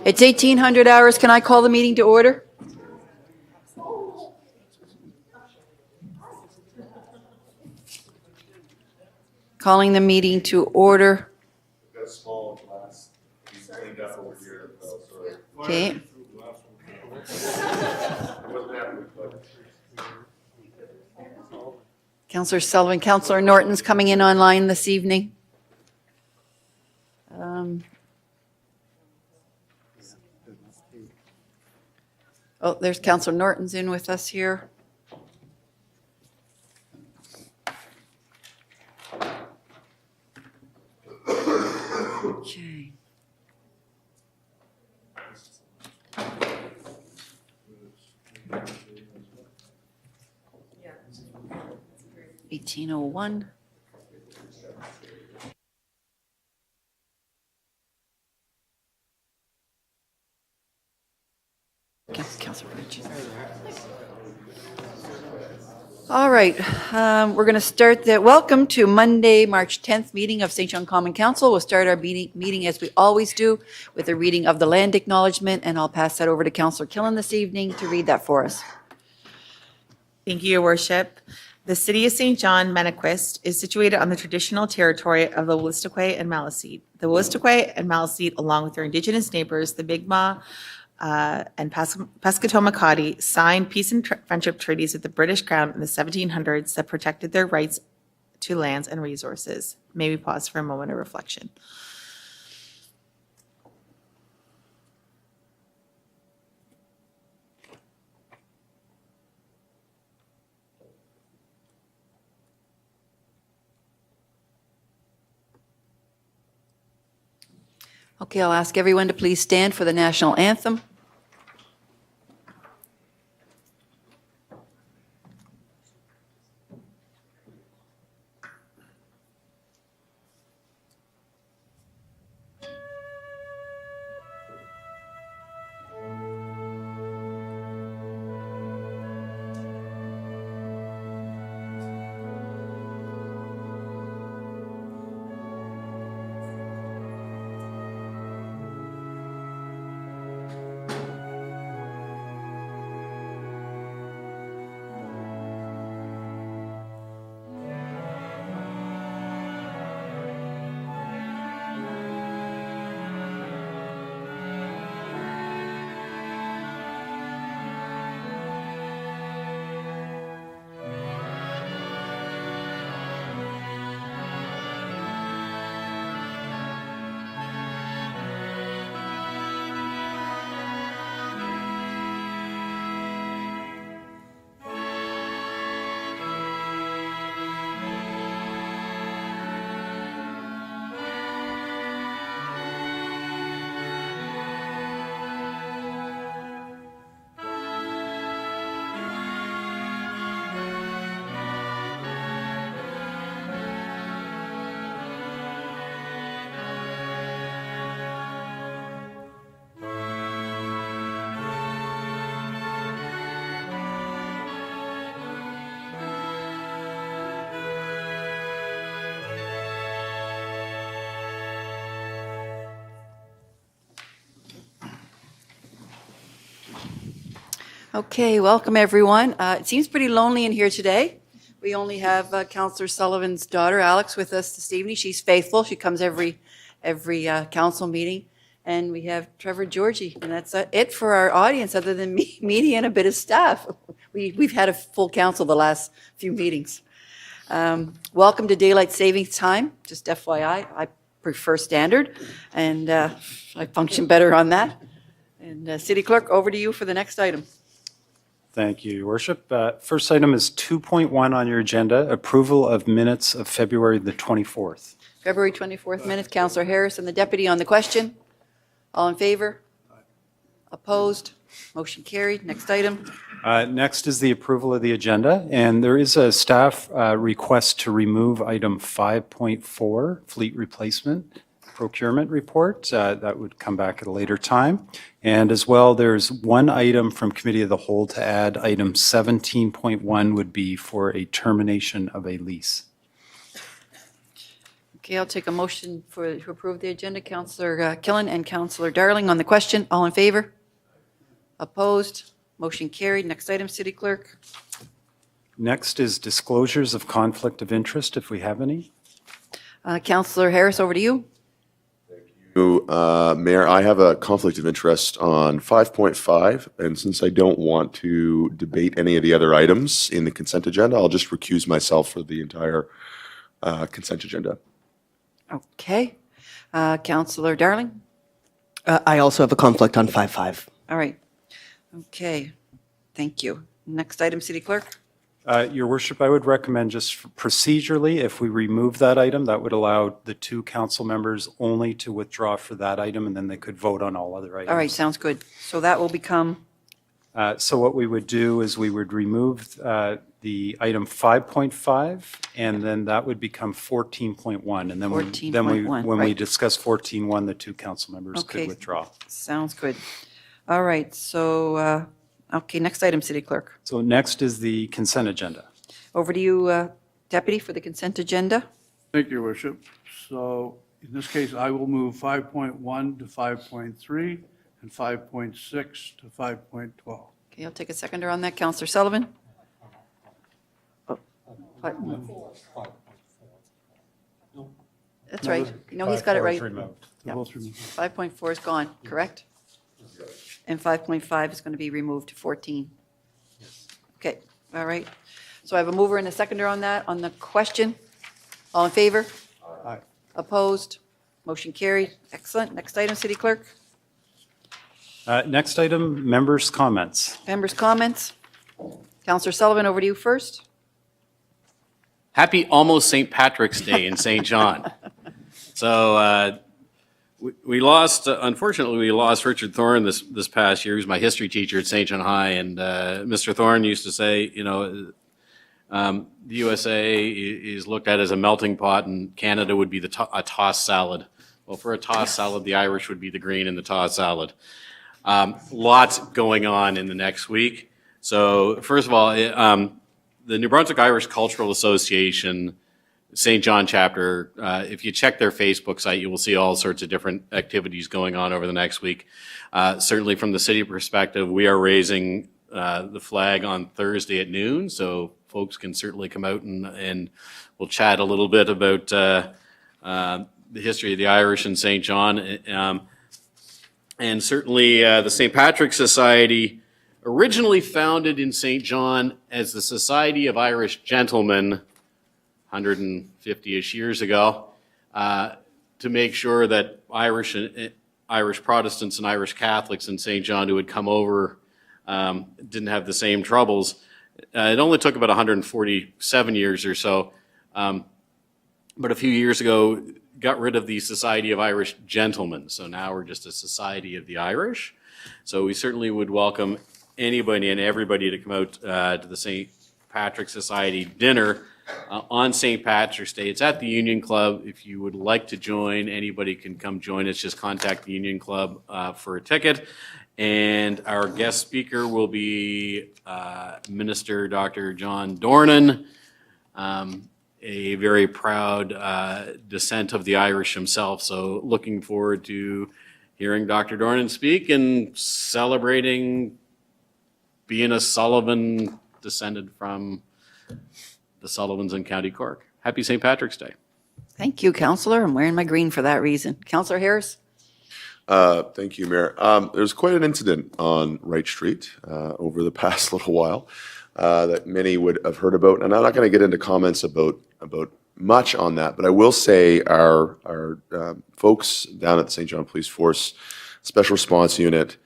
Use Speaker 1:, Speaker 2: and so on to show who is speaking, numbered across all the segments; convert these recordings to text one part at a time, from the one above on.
Speaker 1: It's 1800 hours. Can I call the meeting to order? Calling the meeting to order.
Speaker 2: Got a small glass. He's cleaned up over here. Sorry.
Speaker 1: Okay. Councillor Sullivan, Councillor Norton's coming in online this evening. Oh, there's Councillor Norton's in with us here. Okay. Yeah. 1801. Councillor Rich. All right, we're going to start the welcome to Monday, March 10th meeting of St. John Common Council. We'll start our meeting as we always do with a reading of the land acknowledgement, and I'll pass that over to Councillor Killen this evening to read that for us.
Speaker 3: Thank you, Your Worship. The city of St. John, Manaquist, is situated on the traditional territory of the Wolastoqey and Maliseet. The Wolastoqey and Maliseet, along with their indigenous neighbors, the Mi'kmaq and Pescatomakati, signed peace and friendship treaties with the British Crown in the 1700s that protected their rights to lands and resources. May we pause for a moment of reflection.
Speaker 1: Okay, I'll ask everyone to please stand for the national anthem. Okay, welcome everyone. It seems pretty lonely in here today. We only have Councillor Sullivan's daughter, Alex, with us this evening. She's faithful. She comes every council meeting. And we have Trevor Georgie, and that's it for our audience, other than me and a bit of staff. We've had a full council the last few meetings. Welcome to Daylight Savings Time. Just FYI, I prefer standard, and I function better on that. And City Clerk, over to you for the next item.
Speaker 4: Thank you, Your Worship. First item is 2.1 on your agenda, approval of minutes of February the 24th.
Speaker 1: February 24th minutes, Councillor Harris and the deputy on the question. All in favor? Opposed? Motion carried. Next item.
Speaker 4: Next is the approval of the agenda, and there is a staff request to remove item 5.4, fleet replacement procurement report. That would come back at a later time. And as well, there's one item from Committee of the Whole to add. Item 17.1 would be for a termination of a lease.
Speaker 1: Okay, I'll take a motion to approve the agenda. Councillor Killen and Councillor Darling on the question. All in favor? Opposed? Motion carried. Next item, City Clerk.
Speaker 4: Next is disclosures of conflict of interest, if we have any.
Speaker 1: Councillor Harris, over to you.
Speaker 5: Mayor, I have a conflict of interest on 5.5, and since I don't want to debate any of the other items in the consent agenda, I'll just recuse myself for the entire consent agenda.
Speaker 1: Okay. Councillor Darling?
Speaker 6: I also have a conflict on 5.5.
Speaker 1: All right. Okay. Thank you. Next item, City Clerk.
Speaker 4: Your worship, I would recommend just procedurally, if we remove that item, that would allow the two council members only to withdraw for that item, and then they could vote on all other items.
Speaker 1: All right, sounds good. So that will become,
Speaker 4: So what we would do is we would remove the item 5.5, and then that would become 14.1. And then when
Speaker 1: 14.1,
Speaker 4: we
Speaker 1: right.
Speaker 4: discuss 14.1, the two council members
Speaker 1: Okay.
Speaker 4: could withdraw.
Speaker 1: sounds good. All right, so, okay, next item, City Clerk.
Speaker 4: So next is the consent agenda.
Speaker 1: Over to you, Deputy, for the consent agenda.
Speaker 7: Thank you, Your Worship. So in this case, I will move 5.1 to 5.3 and 5.6 to 5.12.
Speaker 1: Okay, I'll take a seconder on that. Councillor Sullivan? Oh, what? That's right. No, he's got it
Speaker 4: 5.4
Speaker 1: right.
Speaker 4: is removed.
Speaker 7: They're both removed.
Speaker 1: 5.4 is gone, correct? And 5.5 is going to be removed to 14. Okay, all right. So I have a mover and a seconder on that. On the question, all in favor?
Speaker 7: Aye.
Speaker 1: Opposed? Motion carried. Excellent. Next item, City Clerk.
Speaker 4: Next item, members' comments.
Speaker 1: Members' comments. Councillor Sullivan, over to you first.
Speaker 8: Happy almost St. Patrick's Day in St. John. So we lost, unfortunately, we lost Richard Thorne this past year. He was my history teacher at St. John High, and Mr. Thorne used to say, you know, the USA is looked at as a melting pot, and Canada would be a tossed salad. Well, for a tossed salad, the Irish would be the green in the tossed salad. Lots going on in the next week. So first of all, the New Brunswick Irish Cultural Association, St. John chapter, if you check their Facebook site, you will see all sorts of different activities going on over the next week. Certainly from the city perspective, we are raising the flag on Thursday at noon, so folks can certainly come out and we'll chat a little bit about the history of the Irish in St. John. And certainly the St. Patrick's Society, originally founded in St. John as the Society of Irish Gentlemen 150-ish years ago, to make sure that Irish Protestants and Irish Catholics in St. John who had come over didn't have the same troubles. It only took about 147 years or so, but a few years ago got rid of the Society of Irish Gentlemen. So now we're just a Society of the Irish. So we certainly would welcome anybody and everybody to come out to the St. Patrick's Society dinner on St. Patrick's Day. It's at the Union Club. If you would like to join, anybody can come join us. Just contact the Union Club for a ticket. And our guest speaker will be Minister Dr. John Dornan, a very proud descent of the Irish himself. So looking forward to hearing Dr. Dornan speak and celebrating being a Sullivan descended from the Sullivans in County Cork. Happy St. Patrick's Day.
Speaker 1: Thank you, Councillor. I'm wearing my green for that reason. Councillor Harris?
Speaker 5: Thank you, Mayor. There's quite an incident on Wright Street over the past little while that many would have heard about, and I'm not going to get into comments about much on that, but I will say our folks down at the St. John Police Force Special Response Unit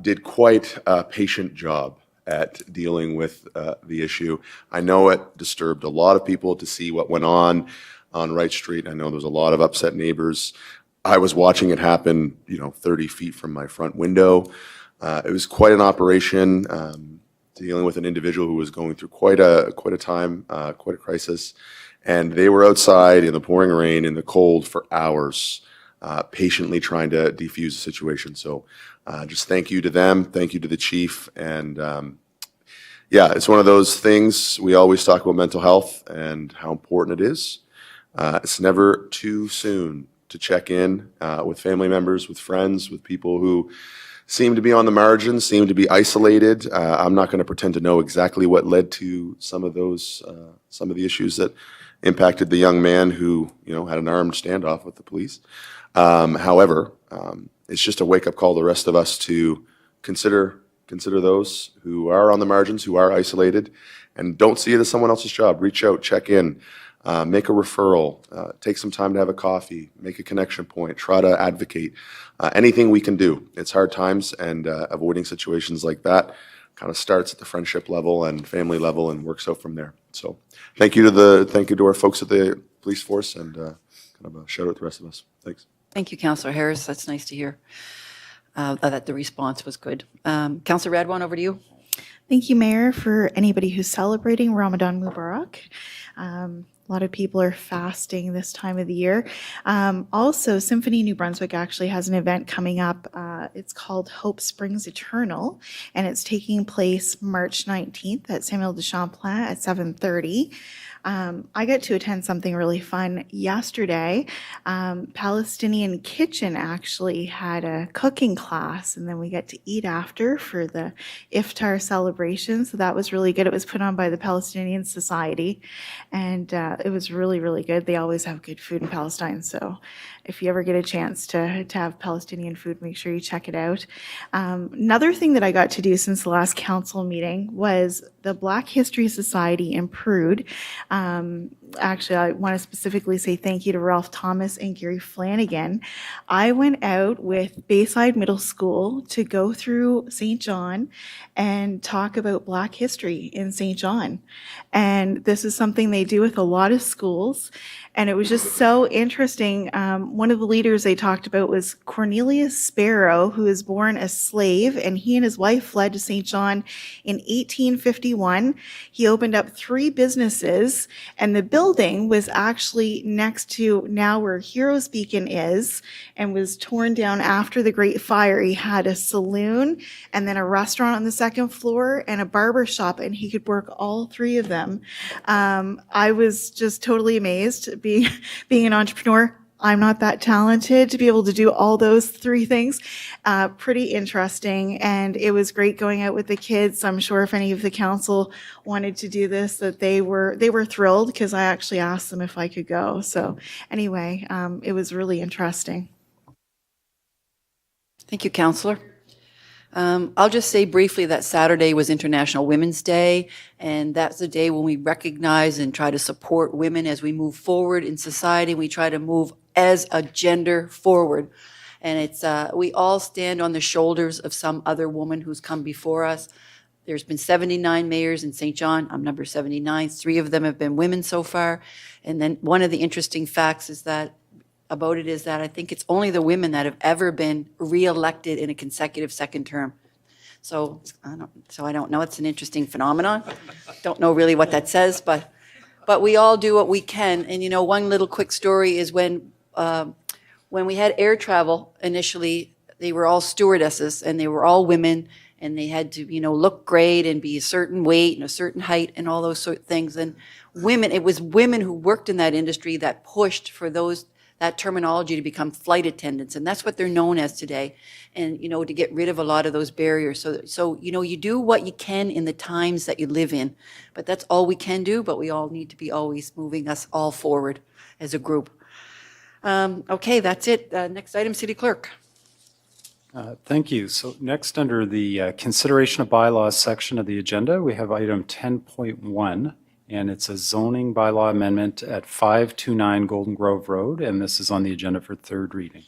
Speaker 5: did quite a patient job at dealing with the issue. I know it disturbed a lot of people to see what went on Wright Street. I know there was a lot of upset neighbors. I was watching it happen, 30 feet from my front window. It was quite an operation, dealing with an individual who was going through quite a time, quite a crisis. And they were outside in the pouring rain, in the cold for hours, patiently trying to defuse the situation. So just thank you to them. Thank you to the chief. And yeah, it's one of those things. We always talk about mental health and how important it is. It's never too soon to check in with family members, with friends, with people who seem to be on the margins, seem to be isolated. I'm not going to pretend to know exactly what led to some of the issues that impacted the young man who, had an armed standoff with the police. However, it's just a wake-up call to the rest of us to consider those who are on the margins, who are isolated, and don't see it as someone else's job. Reach out, check in, make a referral, take some time to have a coffee, make a connection point, try to advocate. Anything we can do. It's hard times, and avoiding situations like that kind of starts at the friendship level and family level and works out from there. So thank you to our folks at the police force, and kind of a shout out to the rest of us. Thanks.
Speaker 1: Thank you, Councillor Harris. That's nice to hear that the response was good. Councillor Radwan, over to you.
Speaker 9: Thank you, Mayor. For anybody who's celebrating Ramadan Mubarak. A lot of people are fasting this time of the year. Also, Symphony New Brunswick actually has an event coming up. It's called Hope Springs Eternal, and it's taking place March 19th at Samuel de Champlain at 7:30. I got to attend something really fun yesterday. Palestinian Kitchen actually had a cooking class, and then we got to eat after for the iftar celebration. So that was really good. It was put on by the Palestinian Society, and it was really, really good. They always have good food in Palestine. So if you ever get a chance to have Palestinian food, make sure you check it out. Another thing that I got to do since the last council meeting was the Black History Society in Prude. Actually, I want to specifically say thank you to Ralph Thomas and Gary Flanagan. I went out with Bayside Middle School to go through St. John and talk about Black history in St. John. And this is something they do with a lot of schools. And it was just so interesting. One of the leaders they talked about was Cornelius Sparrow, who was born a slave, and he and his wife fled to St. John in 1851. He opened up 3 businesses, and the building was actually next to now where Heroes Beacon is, and was torn down after the Great Fire. He had a saloon and then a restaurant on the second floor and a barber shop, and he could work all 3 of them. I was just totally amazed being an entrepreneur. I'm not that talented to be able to do all those 3 things. Pretty interesting, and it was great going out with the kids. I'm sure if any of the council wanted to do this, that they were thrilled, because I actually asked them if I could go. So anyway, it was really interesting.
Speaker 1: Thank you, Councillor. I'll just say briefly that Saturday was International Women's Day, and that's the day when we recognize and try to support women as we move forward in society. We try to move as a gender forward. And it's we all stand on the shoulders of some other woman who's come before us. There's been 79 mayors in St. John. I'm number 79. 3 of them have been women so far. And then one of the interesting facts is that I think it's only the women that have ever been re-elected in a consecutive second term. So I don't know. It's an interesting phenomenon. Don't know really what that says, but we all do what we can. And one little quick story is when we had air travel initially, they were all stewardesses and they were all women, and they had to look great and be a certain weight and a certain height and all those sort of things. And it was women who worked in that industry that pushed for that terminology to become flight attendants, and that's what they're known as today. And to get rid of a lot of those barriers. So you do what you can in the times that you live in, but that's all we can do. But we all need to be always moving us all forward as a group. Okay, that's it. Next item, City Clerk.
Speaker 4: Thank you. So next, under the consideration of bylaws section of the agenda, we have item 10.1. And it's a zoning bylaw amendment at 529 Golden Grove Road, and this is on the agenda for 3rd reading.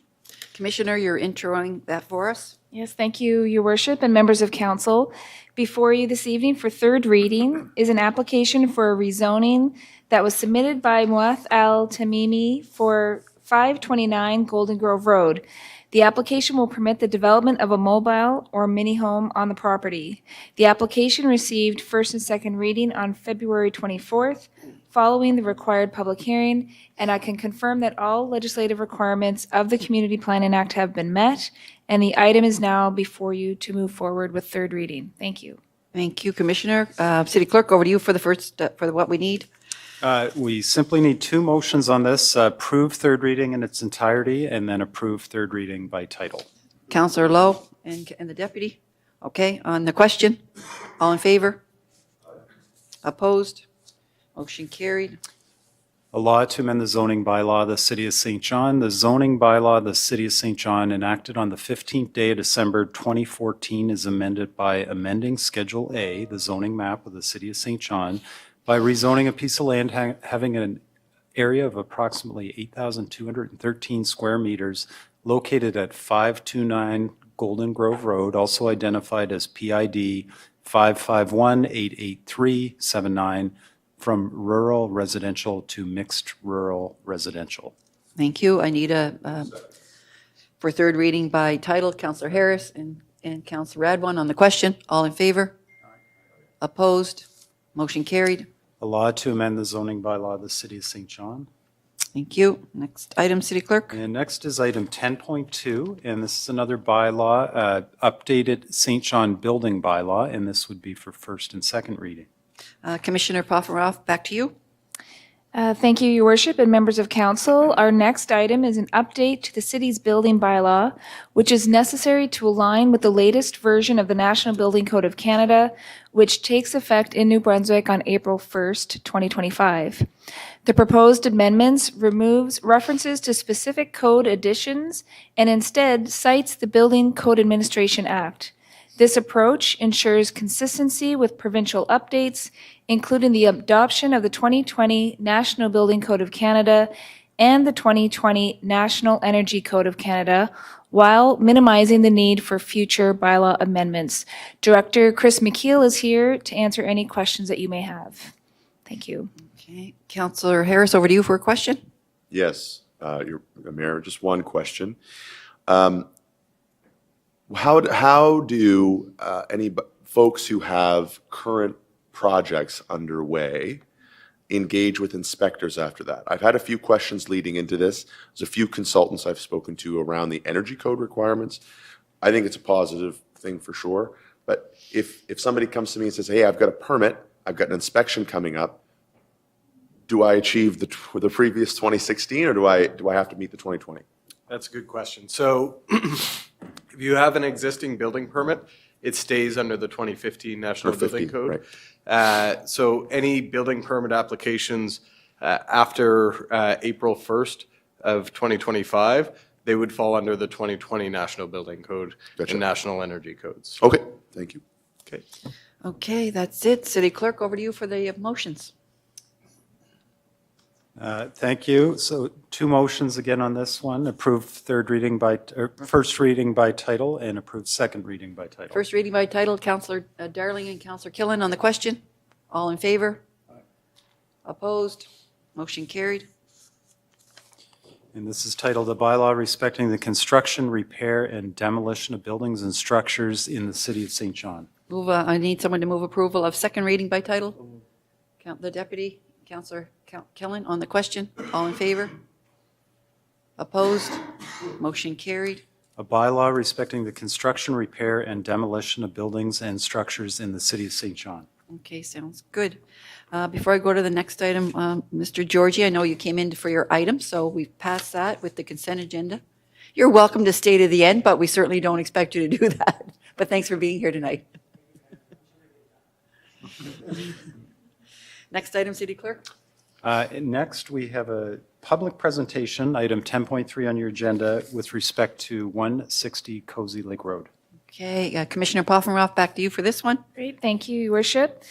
Speaker 1: Commissioner, you're introing that for us.
Speaker 10: Yes, thank you, Your Worship and members of council. Before you this evening for 3rd reading is an application for a rezoning that was submitted by Muath Al Tamimi for 529 Golden Grove Road. The application will permit the development of a mobile or mini home on the property. The application received 1st and 2nd reading on February 24th, following the required public hearing, and I can confirm that all legislative requirements of the Community Planning Act have been met, and the item is now before you to move forward with 3rd reading. Thank you.
Speaker 1: Thank you, Commissioner. City Clerk, over to you for the first, for what we need.
Speaker 4: We simply need two motions on this, approve third reading in its entirety, and then approve third reading by title.
Speaker 1: Counselor Lowe and the deputy. Okay, on the question, all in favor? Opposed? Motion carried.
Speaker 4: A law to amend the zoning bylaw of the City of St. John. The zoning bylaw of the City of St. John, enacted on the 15th day of December 2014, is amended by amending Schedule A, the zoning map of the City of St. John, by rezoning a piece of land having an area of approximately 8,213 square meters located at 529 Golden Grove Road, also identified as PID 551-88379, from rural residential to mixed rural residential.
Speaker 1: Thank you. I need for third reading by title, Counselor Harris and Counselor Radwan on the question. All in favor? Opposed? Motion carried.
Speaker 4: A law to amend the zoning bylaw of the City of St. John.
Speaker 1: Thank you. Next item, City Clerk.
Speaker 4: And next is item 10.2, and this is another bylaw, updated St. John building bylaw, and this would be for first and second reading.
Speaker 1: Commissioner Pofferoff, back to you.
Speaker 10: Thank you, Your Worship, and members of council. Our next item is an update to the city's building bylaw, which is necessary to align with the latest version of the National Building Code of Canada, which takes effect in New Brunswick on April 1st, 2025. The proposed amendments removes references to specific code additions and instead cites the Building Code Administration Act. This approach ensures consistency with provincial updates, including the adoption of the 2020 National Building Code of Canada and the 2020 National Energy Code of Canada, while minimizing the need for future bylaw amendments. Director Chris McKeel is here to answer any questions that you may have. Thank you.
Speaker 1: Okay, Counselor Harris, over to you for a question.
Speaker 5: Yes, your Mayor, just one question. How do any folks who have current projects underway engage with inspectors after that? I've had a few questions leading into this. There's a few consultants I've spoken to around the energy code requirements. I think it's a positive thing for sure. But if somebody comes to me and says, hey, I've got a permit, I've got an inspection coming up, do I achieve the previous 2016 or do I have to meet the 2020?
Speaker 11: That's a good question. So if you have an existing building permit, it stays under the 2015 National Building Code.
Speaker 5: Right.
Speaker 11: So any building permit applications after April 1st of 2025, they would fall under the 2020 National Building Code
Speaker 5: Gotcha.
Speaker 11: and National Energy Codes.
Speaker 5: Okay, thank you.
Speaker 11: Okay.
Speaker 1: Okay, that's it. City Clerk, over to you for the motions.
Speaker 4: Thank you. So two motions again on this one, approve third reading first reading by title and approve second reading by title.
Speaker 1: First reading by title, Counselor Darling and Counselor Killen on the question. All in favor? Opposed? Motion carried.
Speaker 4: And this is titled, "A Bylaw Respecting the Construction, Repair, and Demolition of Buildings and Structures in the City of St. John."
Speaker 1: I need someone to move approval of second reading by title. Count the deputy, Counselor Killen on the question. All in favor? Opposed? Motion carried.
Speaker 4: A bylaw respecting the construction, repair, and demolition of buildings and structures in the City of St. John.
Speaker 1: Okay, sounds good. Before I go to the next item, Mr. Georgie, I know you came in for your item, so we've passed that with the consent agenda. You're welcome to stay to the end, but we certainly don't expect you to do that. But thanks for being here tonight. Next item, City Clerk.
Speaker 4: Next, we have a public presentation, item 10.3 on your agenda, with respect to 160 Cozy Lake Road.
Speaker 1: Okay, Commissioner Poffenroff, back to you for this one.
Speaker 10: Great, thank you, Your Worship.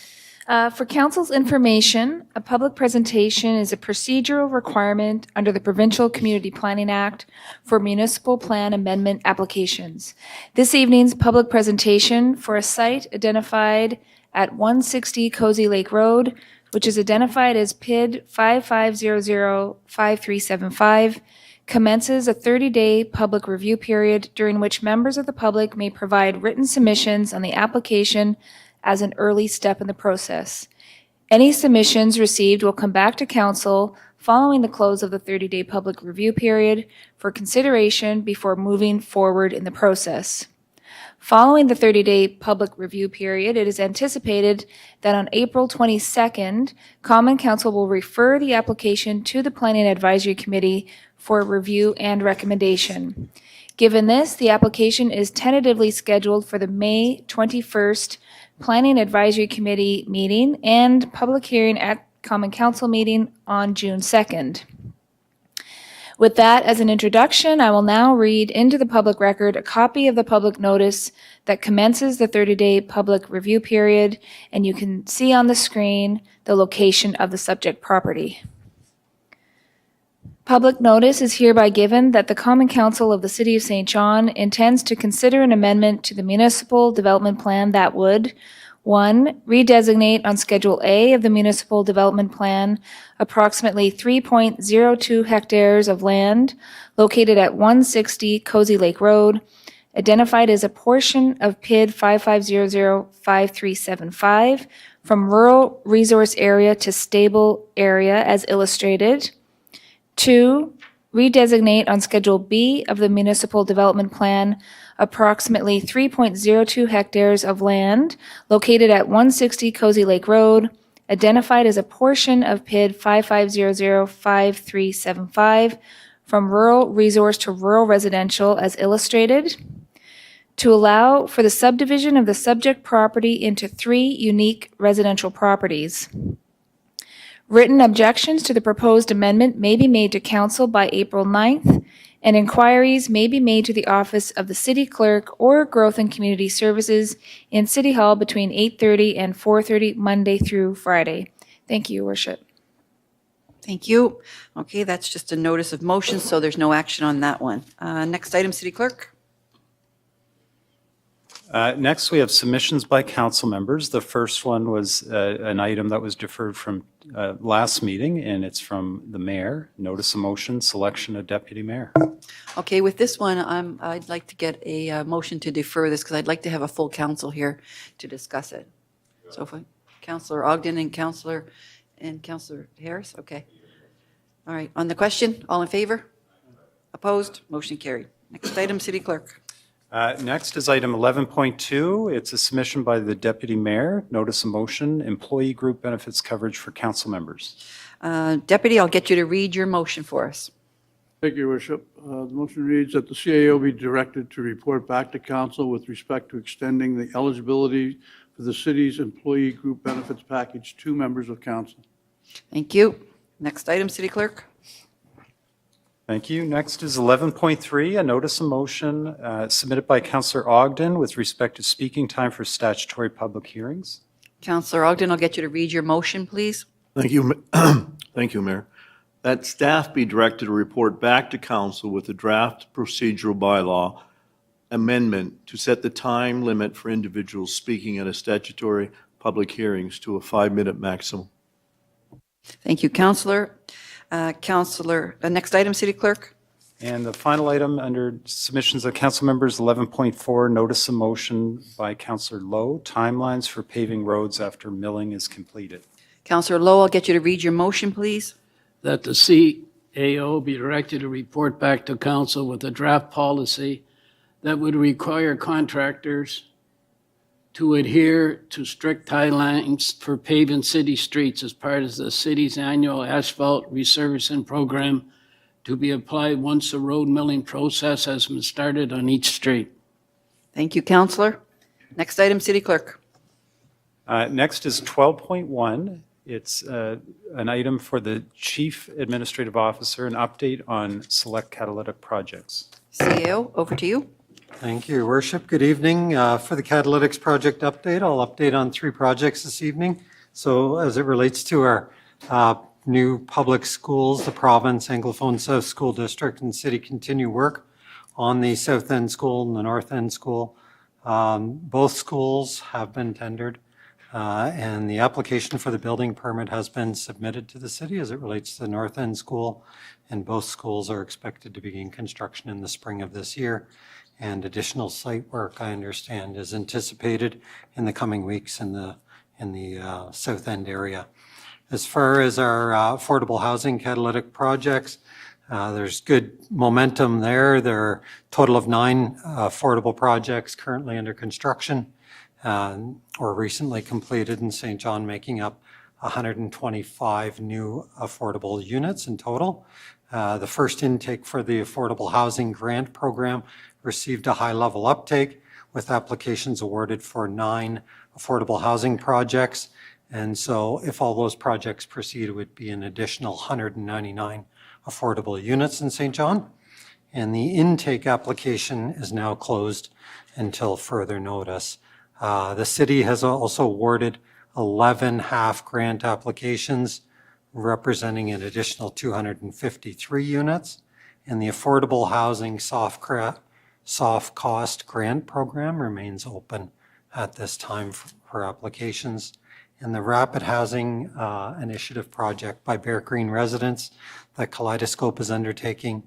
Speaker 10: For council's information, a public presentation is a procedural requirement under the Provincial Community Planning Act for municipal plan amendment applications. This evening's public presentation for a site identified at 160 Cozy Lake Road, which is identified as PID 55005375, commences a 30-day public review period during which members of the public may provide written submissions on the application as an early step in the process. Any submissions received will come back to council following the close of the 30-day public review period for consideration before moving forward in the process. Following the 30-day public review period, it is anticipated that on April 22nd, Common Council will refer the application to the Planning Advisory Committee for review and recommendation. Given this, the application is tentatively scheduled for the May 21st Planning Advisory Committee meeting and public hearing at Common Council meeting on June 2nd. With that as an introduction, I will now read into the public record a copy of the public notice that commences the 30-day public review period, and you can see on the screen the location of the subject property. Public notice is hereby given that the Common Council of the City of St. John intends to consider an amendment to the municipal development plan that would: 1, redesignate on Schedule A of the Municipal Development Plan approximately 3.02 hectares of land located at 160 Cozy Lake Road, identified as a portion of PID 55005375 from rural resource area to stable area as illustrated. 2, redesignate on Schedule B of the Municipal Development Plan approximately 3.02 hectares of land located at 160 Cozy Lake Road, identified as a portion of PID 55005375 from rural resource to rural residential as illustrated. To allow for the subdivision of the subject property into 3 unique residential properties. Written objections to the proposed amendment may be made to council by April 9th, and inquiries may be made to the office of the city clerk or Growth and Community Services in City Hall between 8:30 and 4:30 Monday through Friday. Thank you, Your Worship.
Speaker 1: Thank you. Okay, that's just a notice of motion, so there's no action on that one. Next item, City Clerk.
Speaker 4: Next, we have submissions by council members. The first one was an item that was deferred from last meeting, and it's from the mayor. Notice of motion, selection of deputy mayor.
Speaker 1: Okay, with this one, I'd like to get a motion to defer this because I'd like to have a full council here to discuss it. So if Councillor Ogden and Councillor Harris, okay. All right, on the question, all in favor? Opposed? Motion carried. Next item, City Clerk.
Speaker 4: Next is item 11.2. It's a submission by the deputy mayor. Notice of motion, employee group benefits coverage for council members.
Speaker 1: Deputy, I'll get you to read your motion for us.
Speaker 7: Thank you, Your Worship. The motion reads that the CAO be directed to report back to council with respect to extending the eligibility for the city's employee group benefits package to members of council.
Speaker 1: Thank you. Next item, City Clerk.
Speaker 4: Thank you. Next is 11.3, a notice of motion submitted by Councillor Ogden with respect to speaking time for statutory public hearings.
Speaker 1: Councillor Ogden, I'll get you to read your motion, please.
Speaker 12: Thank you, thank you, Mayor. That staff be directed to report back to council with a draft procedural bylaw amendment to set the time limit for individuals speaking at a statutory public hearings to a 5-minute maximum.
Speaker 1: Thank you, Councillor. Next item, City Clerk.
Speaker 4: And the final item under submissions of council members, 11.4, notice of motion by Councillor Lowe, timelines for paving roads after milling is completed.
Speaker 1: Councillor Lowe, I'll get you to read your motion, please.
Speaker 13: That the CAO be directed to report back to council with a draft policy that would require contractors to adhere to strict timelines for paving city streets as part of the city's annual asphalt resurfacing program to be applied once the road milling process has been started on each street.
Speaker 1: Thank you, Councillor. Next item, City Clerk.
Speaker 4: Next is 12.1. It's an item for the Chief Administrative Officer, an update on select catalytic projects.
Speaker 1: CAO, over to you.
Speaker 14: Thank you, Your Worship. Good evening. For the Catalytics project update, I'll update on 3 projects this evening. So as it relates to our new public schools, the province, Anglophone South School District, and city continue work on the South End School and the North End School. Both schools have been tendered, and the application for the building permit has been submitted to the city as it relates to the North End School, and both schools are expected to begin construction in the spring of this year. And additional site work, I understand, is anticipated in the coming weeks in the South End area. As far as our affordable housing catalytic projects, There's good momentum there. There are a total of 9 affordable projects currently under construction or recently completed in St. John, making up 125 new affordable units in total. The first intake for the Affordable Housing Grant Program received a high-level uptake, with applications awarded for 9 affordable housing projects. And so if all those projects proceed, it would be an additional 199 affordable units in St. John. And the intake application is now closed until further notice. The city has also awarded 11 half grant applications representing an additional 253 units. And the Affordable Housing Soft Cost Grant Program remains open at this time for applications. And the Rapid Housing Initiative project by Bear Green residents that Kaleidoscope is undertaking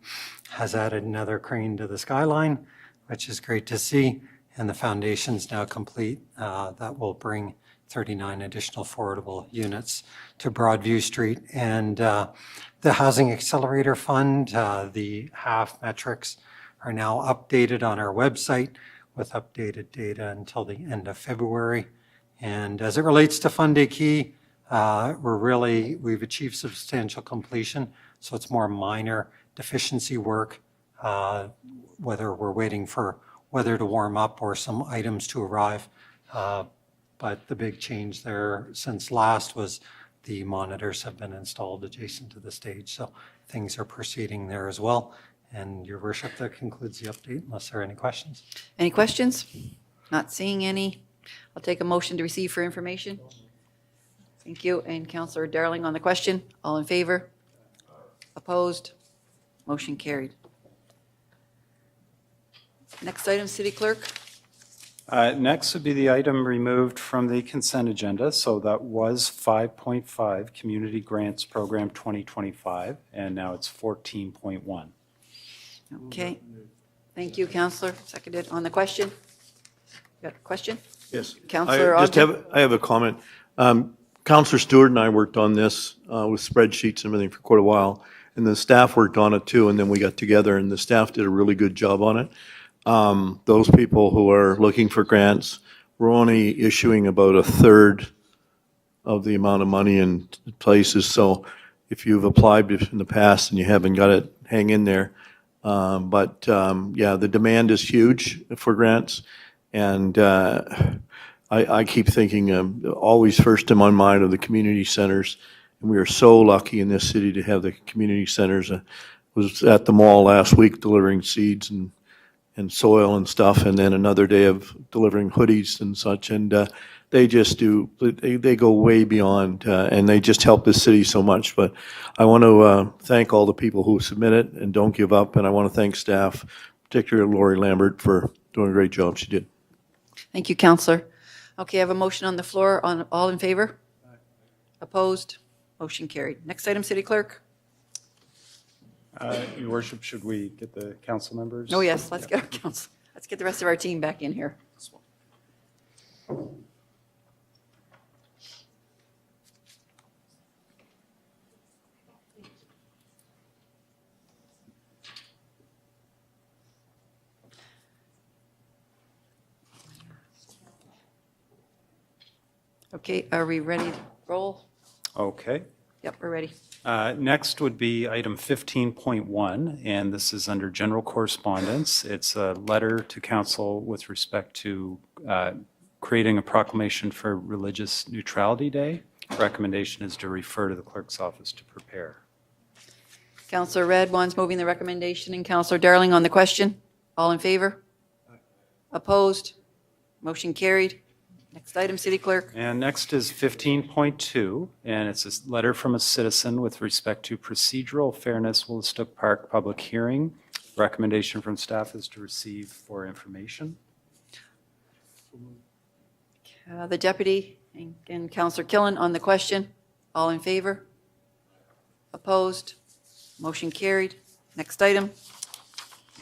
Speaker 14: has added another crane to the skyline, which is great to see. And the foundation's now complete. That will bring 39 additional affordable units to Broadview Street. And the Housing Accelerator Fund, the half metrics are now updated on our website with updated data until the end of February. And as it relates to Fund A Key, we've achieved substantial completion. So it's more minor deficiency work, whether we're waiting for weather to warm up or some items to arrive. But the big change there since last was the monitors have been installed adjacent to the stage. So things are proceeding there as well. And Your Worship, that concludes the update, unless there are any questions.
Speaker 1: Any questions? Not seeing any. I'll take a motion to receive for information. Thank you. And Councillor Darling on the question. All in favor? Opposed? Motion carried. Next item, City Clerk.
Speaker 4: Next would be the item removed from the consent agenda. So that was 5.5, Community Grants Program 2025, and now it's 14.1.
Speaker 1: Okay. Thank you, Councillor. Seconded. On the question? You got a question?
Speaker 12: Yes.
Speaker 1: Councillor
Speaker 12: I just
Speaker 1: Ogden?
Speaker 12: I have a comment. Councillor Stewart and I worked on this with spreadsheets and everything for quite a while, and the staff worked on it too, and then we got together and the staff did a really good job on it. Those people who are looking for grants, we're only issuing about a third of the amount of money in places. So if you've applied in the past and you haven't got it, hang in there. Yeah, the demand is huge for grants. And I keep thinking always first in my mind of the community centers. And we are so lucky in this city to have the community centers. Was at the mall last week delivering seeds and soil and stuff, and then another day of delivering hoodies and such. And they just they go way beyond, and they just help the city so much. But I want to thank all the people who submit it and don't give up. And I want to thank staff, particularly Lori Lambert, for doing a great job. She did.
Speaker 1: Thank you, Councillor. Okay, I have a motion on the floor. On all in favor? Opposed? Motion carried. Next item, City Clerk.
Speaker 4: Your Worship, should we get the council members?
Speaker 1: Oh, yes, let's get our council. Let's get the rest of our team back in here. Okay, are we ready to roll?
Speaker 4: Okay.
Speaker 1: Yep, we're ready.
Speaker 4: Next would be item 15.1, and this is under general correspondence. It's a letter to council with respect to creating a proclamation for Religious Neutrality Day. Recommendation is to refer to the clerk's office to prepare.
Speaker 1: Councillor Redwan's moving the recommendation, and Councillor Darling on the question. All in favor? Opposed? Motion carried. Next item, City Clerk.
Speaker 4: And next is 15.2, and it's a letter from a citizen with respect to procedural fairness Woolstook Park public hearing. Recommendation from staff is to receive for information.
Speaker 1: The deputy and Councillor Killen on the question. All in favor? Opposed? Motion carried. Next item.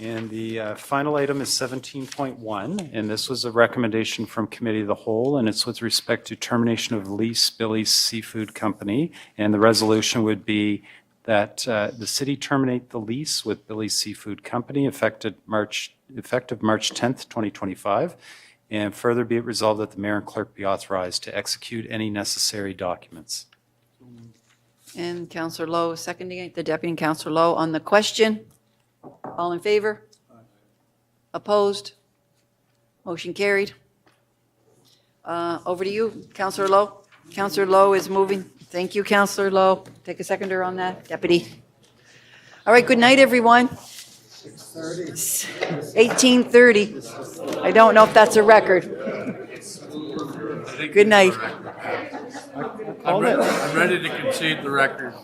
Speaker 4: And the final item is 17.1, and this was a recommendation from Committee of the Whole, and it's with respect to termination of lease Billy's Seafood Company. And the resolution would be that the city terminate the lease with Billy's Seafood Company effective March 10th, 2025. And further be it resolved that the mayor and clerk be authorized to execute any necessary documents.
Speaker 1: And Councillor Lowe seconding it, the Deputy and Councillor Lowe on the question. All in favor? Opposed? Motion carried. Over to you, Councillor Lowe. Councillor Lowe is moving. Thank you, Councillor Lowe. Take a seconder on that, Deputy. All right, good night, everyone. 18:30. I don't know if that's a record. Good night.
Speaker 7: I'm ready to concede the record.